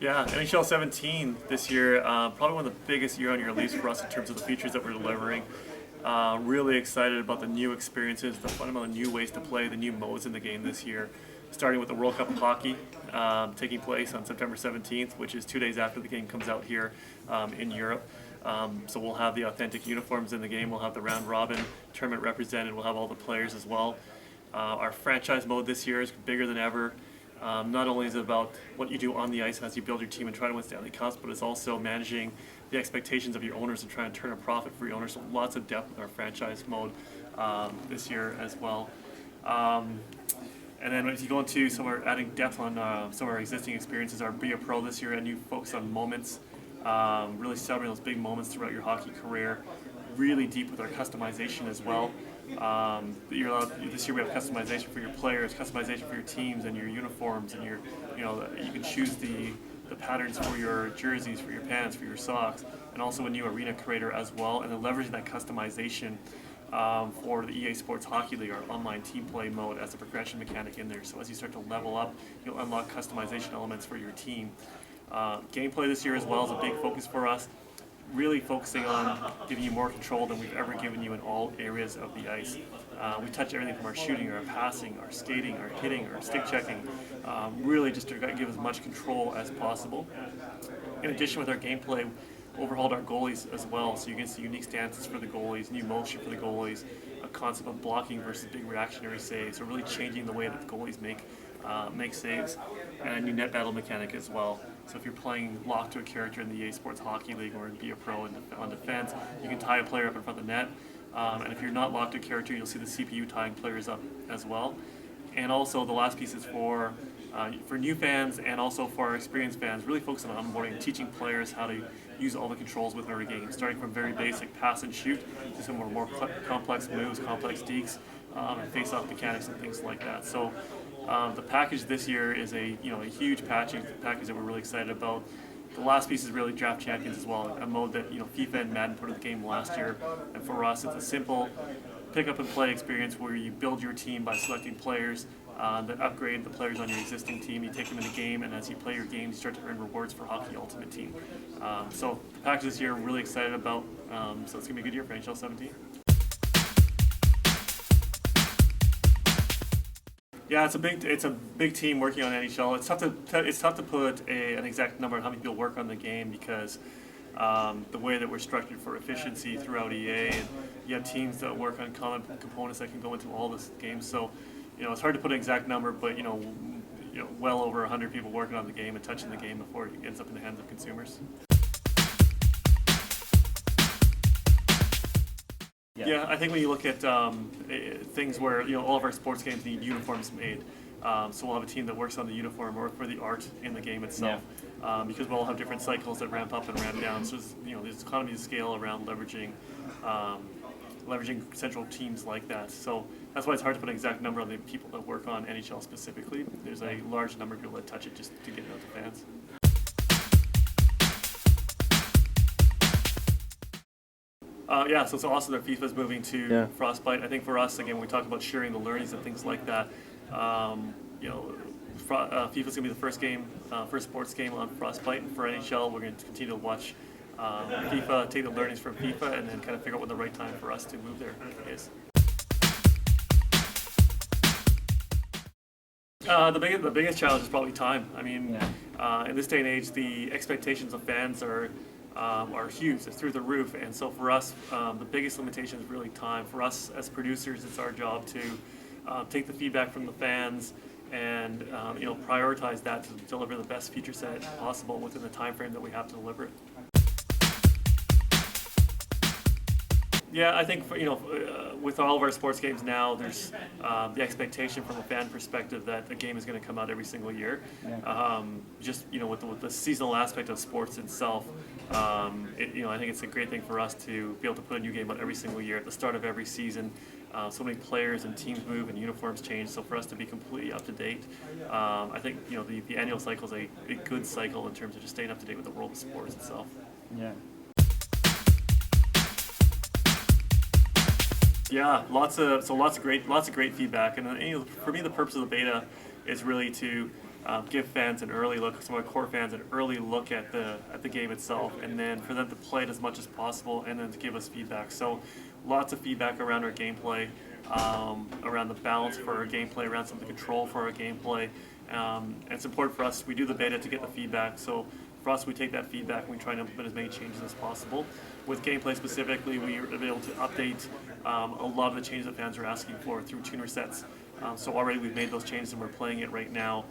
Yeah, NHL 17 this year, probably one of the biggest year-on-year release for us in terms of the features that we're delivering. Really excited about the new experiences, the fundamental new ways to play, the new modes in the game this year. Starting with the World Cup of Hockey taking place on September 17th, which is 2 days after the game comes out here in Europe. So we'll have the authentic uniforms in the game. We'll have the round robin tournament represented. We'll have all the players as well. Our franchise mode this year is bigger than ever. Not only is it about what you do on the ice as you build your team and try to win Stanley Cups, but it's also managing the expectations of your owners and trying to turn a profit for your owners. So lots of depth with our franchise mode this year as well. And then if you go into some, we're adding depth on some of our existing experiences. Our Be a Pro this year, a new focus on moments, really celebrating those big moments throughout your hockey career. Really deep with our customization as well. This year we have customization for your players, customization for your teams and your uniforms, and you can choose the patterns for your jerseys, for your pants, for your socks, and also a new arena creator as well. And then leveraging that customization for the EA Sports Hockey League, our online team play mode, as a progression mechanic in there. So as you start to level up, you'll unlock customization elements for your team. Gameplay this year as well is a big focus for us. Really focusing on giving you more control than we've ever given you in all areas of the ice. We touch everything from our shooting, our passing, our skating, our hitting, our stick checking, really just to give as much control as possible. In addition, with our gameplay, overhauled our goalies as well, so you can see unique stances for the goalies, new motion for the goalies, a concept of blocking versus big reactionary saves, so really changing the way that the goalies make saves, and a new net battle mechanic as well. So if you're playing locked to a character in the EA Sports Hockey League or in Be a Pro on defense, you can tie a player up in front of the net. And if you're not locked to a character, you'll see the CPU tying players up as well. And also the last piece is for new fans and also for our experienced fans, really focusing on onboarding and teaching players how to use all the controls within our game, starting from very basic pass and shoot to some more complex moves, complex dekes, and face-off mechanics and things like that. So the package this year is a huge package that we're really excited about. The last piece is really Draft Champions as well, a mode that FIFA and Madden put in the game last year. And for us, it's a simple pick up and play experience where you build your team by selecting players that upgrade the players on your existing team. You take them in the game, and as you play your games, you start to earn rewards for Hockey Ultimate Team. So the package this year, we're really excited about. So it's gonna be a good year for NHL 17. Yeah, it's a big team working on NHL. It's tough to put an exact number on how many people work on the game because the way that we're structured for efficiency throughout EA, and you have teams that work on common components that can go into all this games. So it's hard to put an exact number, but well over 100 people working on the game and touching the game before it ends up in the hands of consumers. Yeah, I think when you look at things where all of our sports games need uniforms made, so we'll have a team that works on the uniform or for the art in the game itself, because we'll all have different cycles that ramp up and ramp down. So there's economies of scale around leveraging central teams like that. So that's why it's hard to put an exact number on the people that work on NHL specifically. There's a large number of people that touch it just to get it out to fans. So it's awesome that FIFA's moving to Frostbite. I think for us, again, when we talk about sharing the learnings and things like that, FIFA's gonna be the first sports game on Frostbite, and for NHL, we're going to continue to watch FIFA, take the learnings from FIFA, and then kind of figure out when the right time for us to move there is. The biggest challenge is probably time. I mean, in this day and age, the expectations of fans are huge. It's through the roof, and so for us, the biggest limitation is really time. For us as producers, it's our job to take the feedback from the fans and prioritize that to deliver the best feature set possible within the time frame that we have to deliver it. Yeah, I think with all of our sports games now, there's the expectation from a fan perspective that a game is going to come out every single year. With the seasonal aspect of sports itself, I think it's a great thing for us to be able to put a new game out every single year at the start of every season. So many players and teams move and uniforms change, so for us to be completely up to date, I think the annual cycle is a good cycle in terms of just staying up to date with the world of sports itself. Yeah. Yeah, lots of great feedback, and for me, the purpose of the beta is really to give fans an early look, some of our core fans an early look at the game itself, and then for them to play it as much as possible, and then to give us feedback. So lots of feedback around our gameplay, around the balance for our gameplay, around some of the control for our gameplay. And it's important for us. We do the beta to get the feedback. So for us, we take that feedback and we try and implement as many changes as possible. With gameplay specifically, we are able to update a lot of the changes that fans are asking for through tune resets. So already we've made those changes and we're playing it right now.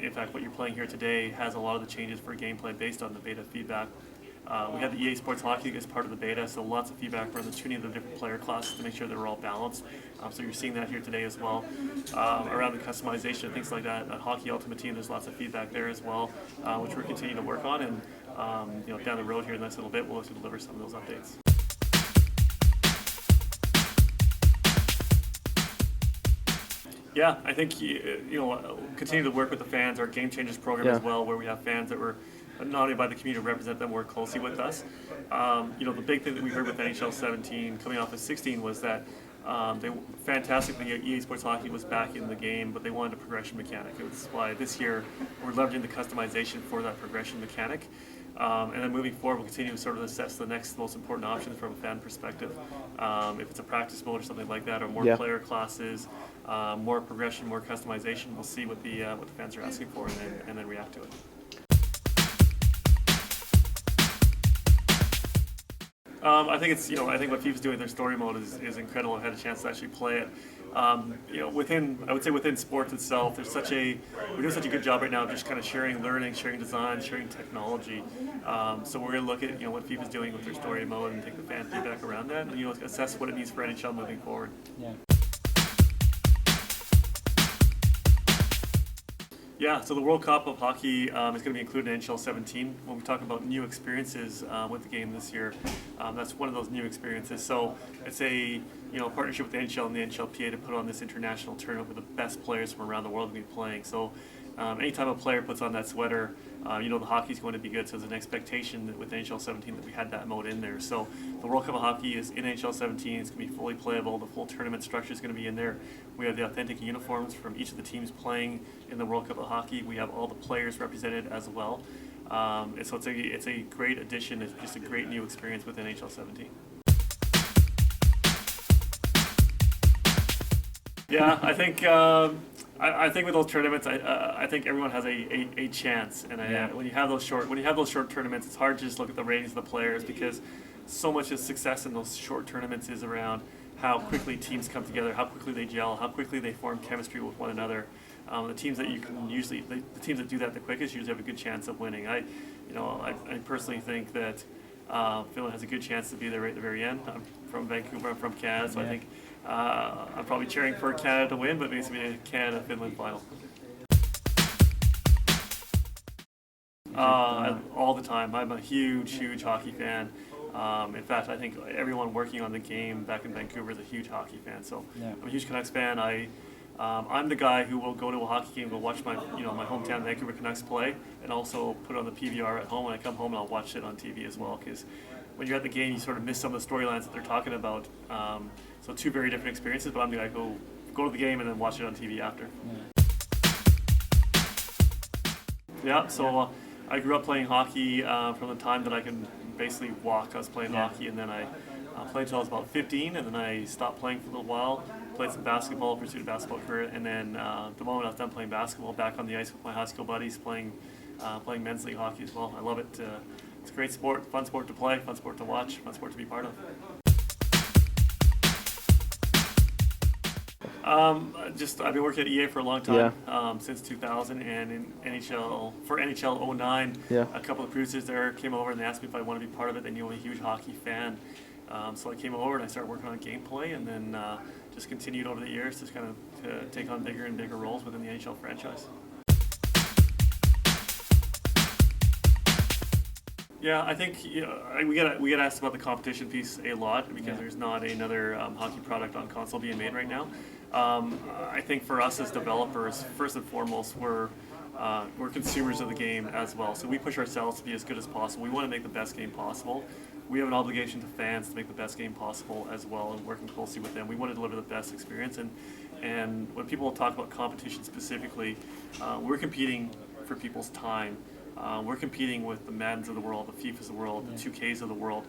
In fact, what you're playing here today has a lot of the changes for gameplay based on the beta feedback. We had the EA Sports Hockey as part of the beta, so lots of feedback around the tuning of the different player classes to make sure they're all balanced. So you're seeing that here today as well. Around the customization and things like that, Hockey Ultimate Team, there's lots of feedback there as well, which we're continuing to work on. And down the road here in the next little bit, we'll also deliver some of those updates. Yeah, I think continue to work with the fans. Our Game Changers program as well, where we have fans that were not only by the community represent them, work closely with us. The big thing that we heard with NHL 17 coming off of 16 was that fantastically EA Sports Hockey was back in the game, but they wanted a progression mechanic. It's why this year we're leveraging the customization for that progression mechanic. And then moving forward, we'll continue to sort of assess the next most important options from a fan perspective. If it's a practice mode or something like that, or more player classes, more progression, more customization, we'll see what the fans are asking for and then react to it. I think I think what FIFA's doing with their story mode is incredible. I've had a chance to actually play it. Within sports itself, we're doing such a good job right now of just kind of sharing learning, sharing design, sharing technology. So we're going to look at what FIFA's doing with their story mode and take the fan feedback around that, and assess what it means for NHL moving forward. Yeah. Yeah, so the World Cup of Hockey is going to be included in NHL 17. When we talk about new experiences with the game this year, that's one of those new experiences. So it's a partnership with the NHL and the NHLPA to put on this international tournament with the best players from around the world to be playing. So anytime a player puts on that sweater, the hockey's going to be good. So there's an expectation that with NHL 17 that we had that mode in there. So the World Cup of Hockey is in NHL 17. It's going to be fully playable. The full tournament structure is going to be in there. We have the authentic uniforms from each of the teams playing in the World Cup of Hockey. We have all the players represented as well. And so it's a great addition. It's just a great new experience with NHL 17. Yeah, I think I think with those tournaments, I think everyone has a chance. And when you have those short tournaments, it's hard to just look at the ratings of the players, because so much of success in those short tournaments is around how quickly teams come together, how quickly they gel, how quickly they form chemistry with one another. The teams that the teams that do that the quickest usually have a good chance of winning. I personally think that Finland has a good chance to be there right at the very end. I'm from Vancouver. I'm from Canada, so I think I'm probably cheering for Canada to win, but maybe it's going to be a Canada-Finland final. All the time. I'm a huge hockey fan. In fact, I think everyone working on the game back in Vancouver is a huge hockey fan. So I'm a huge Canucks fan. I'm the guy who will go to a hockey game, go watch my hometown Vancouver Canucks play, and also put on the PVR at home. When I come home, and I'll watch it on TV as well, because when you're at the game, you sort of miss some of the storylines that they're talking about. So two very different experiences, but I'm the guy who go to the game and then watch it on TV after. Yeah, so I grew up playing hockey from the time that I can basically walk. I was playing hockey, and then I played until I was about 15, and then I stopped playing for a little while, played some basketball, pursued a basketball career, and then the moment I was done playing basketball, back on the ice with my high school buddies, playing men's league hockey as well. I love it. It's a great sport, fun sport to play, fun sport to watch, fun sport to be part of. I've been working at EA for a long time, since 2000, and in NHL 09, a couple of producers there came over and they asked me if I wanted to be part of it. They knew I'm a huge hockey fan, so I came over and I started working on gameplay, and then just continued over the years to kind of take on bigger and bigger roles within the NHL franchise. Yeah, I think we get asked about the competition piece a lot, because there's not another hockey product on console being made right now. I think for us as developers, first and foremost, we're consumers of the game as well. So we push ourselves to be as good as possible. We want to make the best game possible. We have an obligation to fans to make the best game possible as well, and working closely with them. We want to deliver the best experience, and And when people talk about competition specifically, we're competing for people's time. We're competing with the Maddens of the world, the FIFAs of the world, the 2Ks of the world.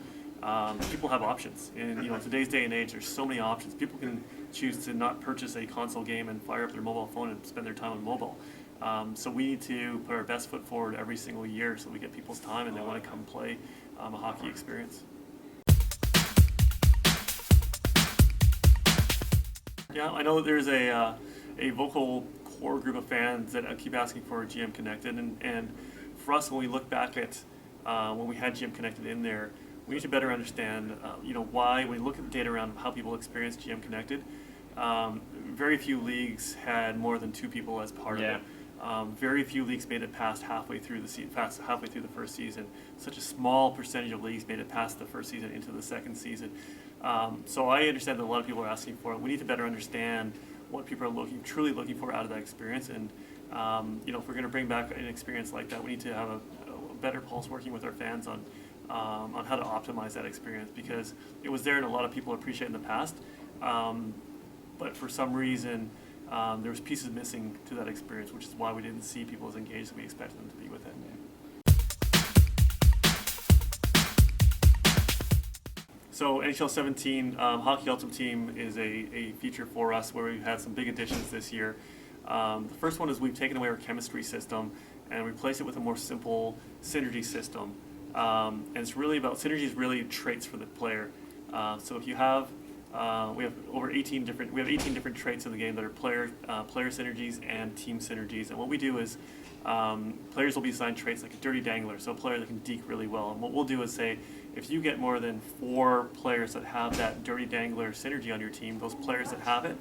People have options, and in today's day and age, there's so many options. People can choose to not purchase a console game and fire up their mobile phone and spend their time on mobile. So we need to put our best foot forward every single year so we get people's time and they want to come play a hockey experience. Yeah, I know that there's a vocal core group of fans that keep asking for GM Connected, and for us, when we look back at when we had GM Connected in there, we need to better understand, why. When we look at the data around how people experience GM Connected, very few leagues had more than 2 people as part of it. Very few leagues made it past halfway through the first season. Such a small percentage of leagues made it past the first season into the second season. So I understand that a lot of people are asking for it. We need to better understand what people are truly looking for out of that experience. And if we're going to bring back an experience like that, we need to have a better pulse working with our fans on how to optimize that experience, because it was there and a lot of people appreciate it in the past. But for some reason, there was pieces missing to that experience, which is why we didn't see people as engaged as we expected them to be with it. So NHL 17 Hockey Ultimate Team is a feature for us where we've had some big additions this year. The first one is we've taken away our chemistry system and replaced it with a more simple synergy system. And it's really about synergy is really traits for the player. So if you have we have 18 different traits in the game that are player synergies and team synergies. And what we do is players will be assigned traits like a dirty dangler, so a player that can deke really well. And what we'll do is say, if you get more than 4 players that have that dirty dangler synergy on your team, those players that have it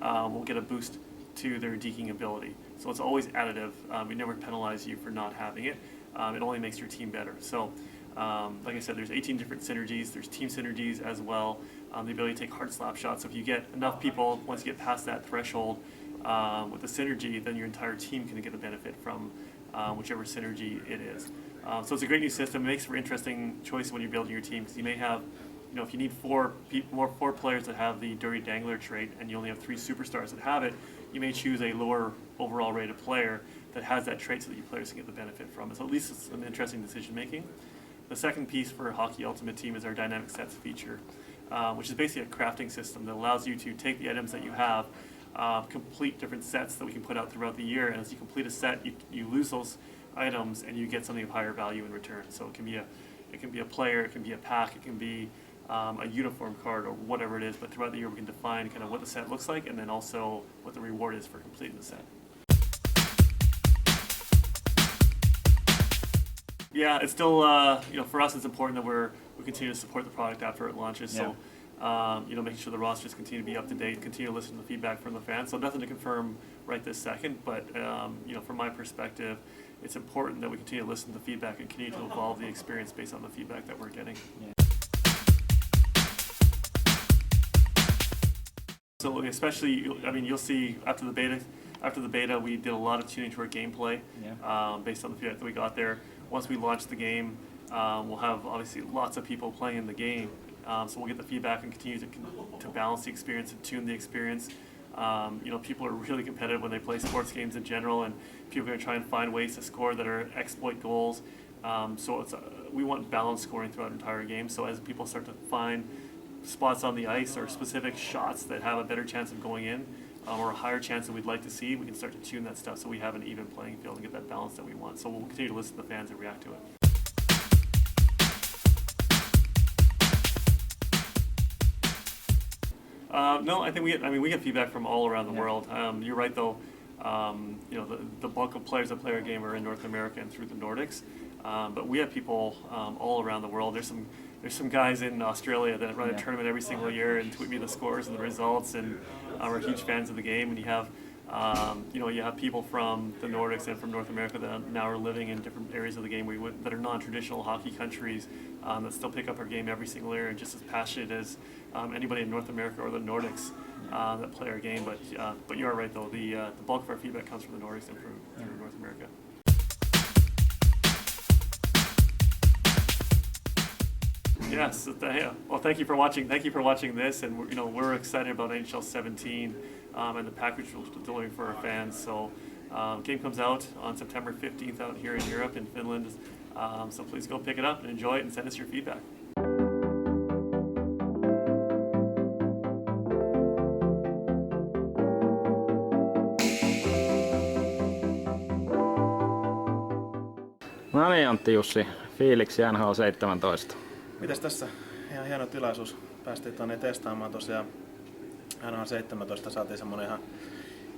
will get a boost to their deking ability. So it's always additive. We never penalize you for not having it. It only makes your team better. So like I said, there's 18 different synergies. There's team synergies as well. The ability to take hard slap shots. So if you get enough people, once you get past that threshold with the synergy, then your entire team can get a benefit from whichever synergy it is. So it's a great new system. It makes for interesting choices when you're building your team, because you may have, if you need 4 players that have the dirty dangler trait and you only have 3 superstars that have it, you may choose a lower overall rated player that has that trait so that your players can get the benefit from it. So at least it's an interesting decision making. The second piece for Hockey Ultimate Team is our dynamic sets feature, which is basically a crafting system that allows you to take the items that you have, complete different sets that we can put out throughout the year, and as you complete a set, you lose those items and you get something of higher value in return. So it can be a player, it can be a pack, it can be a uniform card or whatever it is, but throughout the year we can define kind of what the set looks like and then also what the reward is for completing the set. Yeah, it's still, for us it's important that we continue to support the product after it launches. Yeah. So, making sure the rosters continue to be up to date, continue to listen to the feedback from the fans. So nothing to confirm right this second, but, from my perspective, it's important that we continue to listen to the feedback and continue to evolve the experience based on the feedback that we're getting. Yeah. So especially, you'll see after the beta, we did a lot of tuning to our gameplay based on the feedback that we got there. Once we launch the game, we'll have obviously lots of people playing in the game. So we'll get the feedback and continue to balance the experience and tune the experience. People are really competitive when they play sports games in general, and people are going to try and find ways to score that are exploit goals. So we want balanced scoring throughout the entire game. So as people start to find spots on the ice or specific shots that have a better chance of going in, or a higher chance than we'd like to see, we can start to tune that stuff so we have an even playing field and get that balance that we want. So we'll continue to listen to the fans and react to it. No, I think we get feedback from all around the world. You're right though. The bulk of players that play our game are in North America and through the Nordics. But we have people all around the world. There's some guys in Australia that run a tournament every single year and tweet me the scores and the results, and are huge fans of the game. And you have people from the Nordics and from North America that now are living in different areas of the game that are non-traditional hockey countries that still pick up our game every single year and just as passionate as anybody in North America or the Nordics that play our game. But you are right though. The bulk of our feedback comes from the Nordics and through North America. Yes. Well, thank you for watching. Thank you for watching this, and we're excited about NHL 17. and the package we're delivering for our fans. So game comes out on September 15th out here in Europe, in Finland. So please go pick it up and enjoy it and send us your feedback. No niin, Antti Jussi, fiiliksi NHL 17. Mites tässä? Ihan hieno tilaisuus. Päästiin tuonne testaamaan tosiaan NHL 17. Saatiin semmonen ihan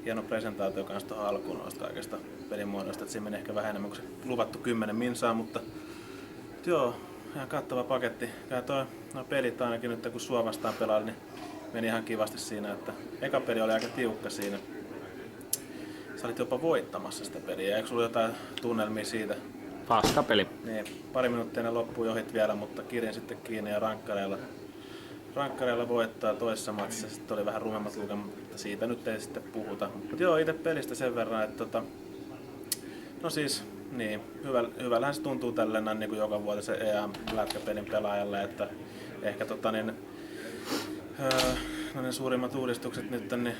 hieno presentaatio kanssa tuohon alkuun noista kaikista pelimuodoista. Siinä meni ehkä vähän enemmän kuin se luvattu 10 minsaa, mutta joo, ihan kattava paketti. Nuo pelit ainakin nyt kun sua vastaan pelaili, niin meni ihan kivasti siinä, että eka peli oli aika tiukka siinä. Sä olit jopa voittamassa sitä peliä. Eikö sulla jotain tunnelmia siitä? Paskapeli. Niin, pari minuuttia ennen loppuun johit vielä, mutta kirin sitten kiinni ja rankkareilla voittaa toisessa matsissa. Sitten oli vähän rumemmat lukemat, mutta siitä nyt ei sitten puhuta. Mutta joo, itse pelistä sen verran, että no siis, niin, hyvällähän se tuntuu tälleen niin kuin joka vuosi se EM-lätkäpelin pelaajalle, että ehkä no ne suurimmat uudistukset nyt niin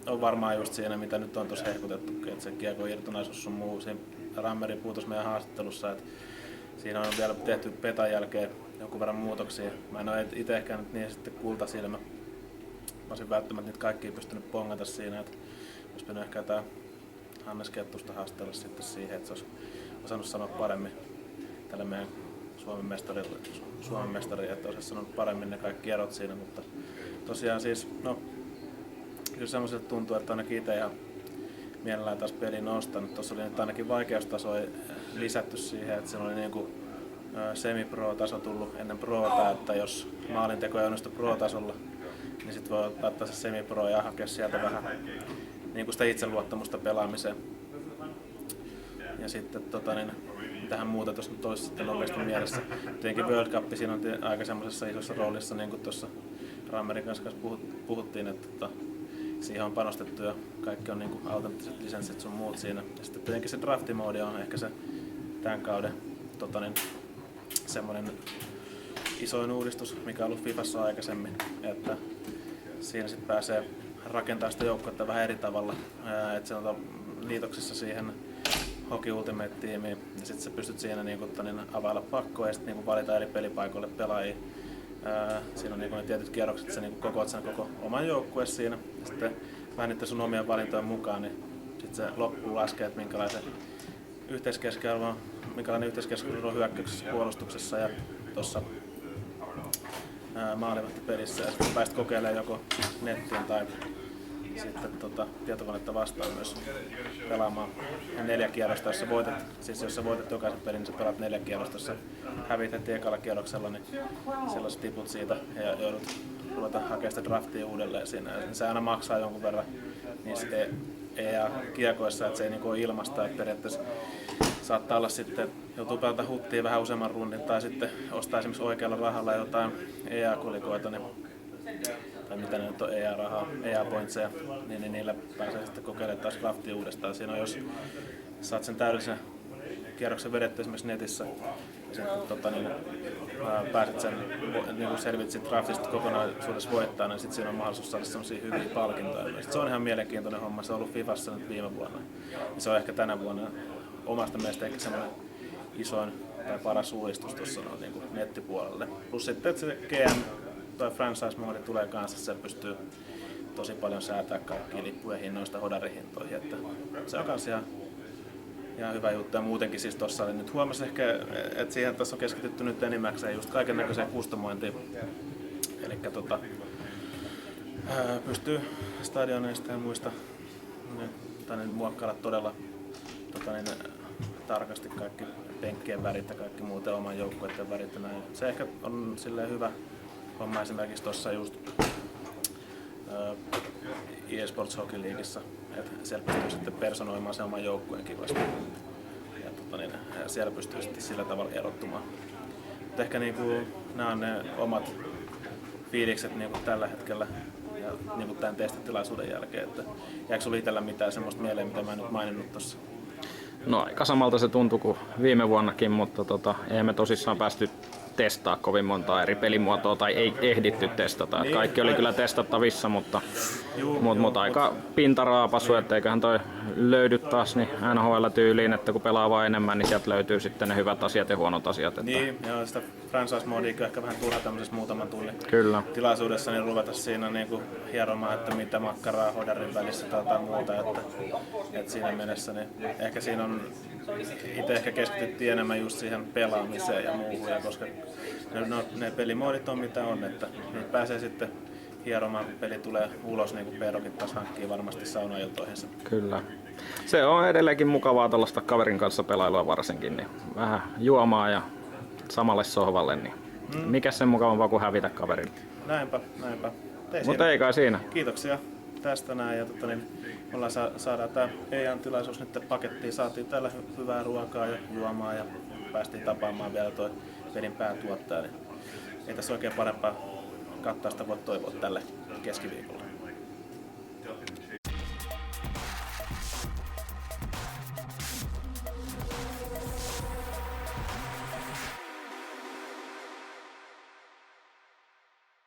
on varmaan just siinä, mitä nyt on tuossa hehkutettukin, että se kiekon irtonaisuus sun muu. Siinä Rammeri puutusi meidän haastattelussa, että siinä on vielä tehty petan jälkeen jonkun verran muutoksia. Mä en ole itse ehkä nyt niin sitten kultasilmä. Mä olisin välttämättä niitä kaikkia pystynyt pongata siinä, että olisi pitänyt ehkä jotain Hannes haastella sitten siihen, että se olisi osannut sanoa paremmin tälle meidän Suomen mestarille, että olisi sanonut paremmin ne kaikki erot siinä, mutta tosiaan siis, no kyllä semmoiselta tuntuu, että ainakin itse ihan mielellään taas pelin nostanut. Tuossa oli nyt ainakin vaikeustasoa lisätty siihen, että siinä oli niin kuin semi-pro-taso tullut ennen proota, että jos maalinteko ei onnistu pro-tasolla, niin sitten voi laittaa se semi-pro ja hakea sieltä vähän niin kuin sitä itseluottamusta pelaamiseen. Ja sitten tähän muuta tuossa nyt olisi sitten nopeasti mielessä. Tietenkin World Cup siinä on aika semmoisessa isossa roolissa, niin kuin tuossa Rammerin kanssa puhuttiin, että siihen on panostettu ja kaikki on niinku autenttiset lisenssit sun muut siinä. Ja sitten tietenkin se draftimoodi on ehkä se tämän kauden semmoinen isoin uudistus, mikä on ollut Fifassa aikaisemmin, että siinä sitten pääsee rakentamaan sitä joukkuetta vähän eri tavalla, että se on liitoksissa siihen Hockey Ultimate-tiimiin ja sitten sä pystyt siinä availla pakkoa ja sitten valita eri pelipaikoille pelaajia. Siinä on ne tietyt kierrokset, että sä kokoat sen koko oman joukkueen siinä ja sitten vähän niiden sun omien valintojen mukaan, niin sitten se loppuun laskee, että minkälainen yhteiskeskustelu on hyökkäyksessä, puolustuksessa ja tuossa maalivahtipelissä ja sitten pääset kokeilemaan joko nettiin tai sitten tietokonetta vastaan myös pelaamaan 4 kierrosta, jos sä voitat, siis jos sä voitat jokaisen pelin, niin sä pelaat 4 kierrosta, jos sä hävit heti ekalla kierroksella, niin silloin sä tiput siitä ja joudut ruveta hakemaan sitä draftia uudelleen siinä. Ja se aina maksaa jonkun verran niissä kiekoissa, että se ei ole ilmasta, että periaatteessa saattaa olla sitten, joutuu pelata huttiin vähän useamman rundin tai sitten ostaa esimerkiksi oikealla rahalla jotain EA-kulikoita, tai mitä ne nyt on, EA-rahaa, EA-pointseja, niin niillä pääsee sitten kokeilemaan taas draftia uudestaan. Siinä on, jos saat sen täydellisen kierroksen vedetty esimerkiksi netissä, ja sitten pääset sen, niin selvit sit draftista kokonaisuudessa voittaa, niin sitten siinä on mahdollisuus saada sellaisia hyviä palkintoja. Se on ihan mielenkiintoinen homma, se on ollut Fifassa nyt viime vuonna. Ja se on ehkä tänä vuonna omasta mielestä ehkä semmoinen isoin tai paras uudistus tuossa niin nettipuolelle. Plus sitten, että se GM tai franchise-moodi tulee kanssa, se pystyy tosi paljon säätämään kaikkia lippujen hinnoista hodarihintoihin, että se on kanssa ihan hyvä juttu. Ja muutenkin siis tuossa oli nyt huomasin ehkä, että siihen tässä on keskitytty nyt enimmäkseen just kaiken näköiseen kustomointiin. Elikkä pystyy stadioneista ja muista muokkailla todella tarkasti kaikki penkkien värit ja kaikki muuten oman joukkueiden värit ja näin. Se ehkä on silleen hyvä homma esimerkiksi tuossa just eSports Hockey Leagueissa, että siellä pystyy sitten personoimaan sen oman joukkueen kivasti ja siellä pystyy sitten sillä tavalla erottumaan. Mutta ehkä nämä on ne omat fiilikset tällä hetkellä ja tämän testitilaisuuden jälkeen, että jääkö sulla itsellä mitään semmoista mieleen, mitä mä en nyt maininnut tuossa? No aika samalta se tuntui kuin viime vuonnakin, mutta ei me tosissaan päästy testaa kovin montaa eri pelimuotoa tai ei ehditty testata. Niin, kaikki oli kyllä testattavissa, mutta Mut aika pintaraapasu, etteiköhän toi löydy taas niin NHL-tyyliin, että kun pelaa vaan enemmän, niin sieltä löytyy sitten ne hyvät asiat ja huonot asiat. Että... Niin, ja sitä franchise-modia ehkä vähän turha tämmöisessä muutaman tunnin Kyllä. tilaisuudessa, niin ruveta siinä niinku hieromaan, että mitä makkaraa hodarin välissä tai jotain muuta. Että siinä mielessä niin ehkä siinä on itse ehkä keskityttiin enemmän just siihen pelaamiseen ja muuhun, ja koska ne pelimoodit on mitä on, että niitä pääsee sitten hieromaan, kun peli tulee ulos, niin kuin Peerokin taas hankkii varmasti saunailtoihinsa. Kyllä. Se on edelleenkin mukavaa tällaista kaverin kanssa pelailua varsinkin, niin vähän juomaa ja samalle sohvalle, niin mikä sen mukavampaa kuin hävitä kaverille. Näinpä. Mutta ei kai siinä. Kiitoksia tästä näin, ja ollaan saadaan tämä EAN-tilaisuus nyt pakettiin. Saatiin täällä hyvää ruokaa ja juomaa ja päästiin tapaamaan vielä tuo pelin päätuottaja. Niin ei tässä oikein parempaa kattausta voi toivoa tälle keskiviikolla.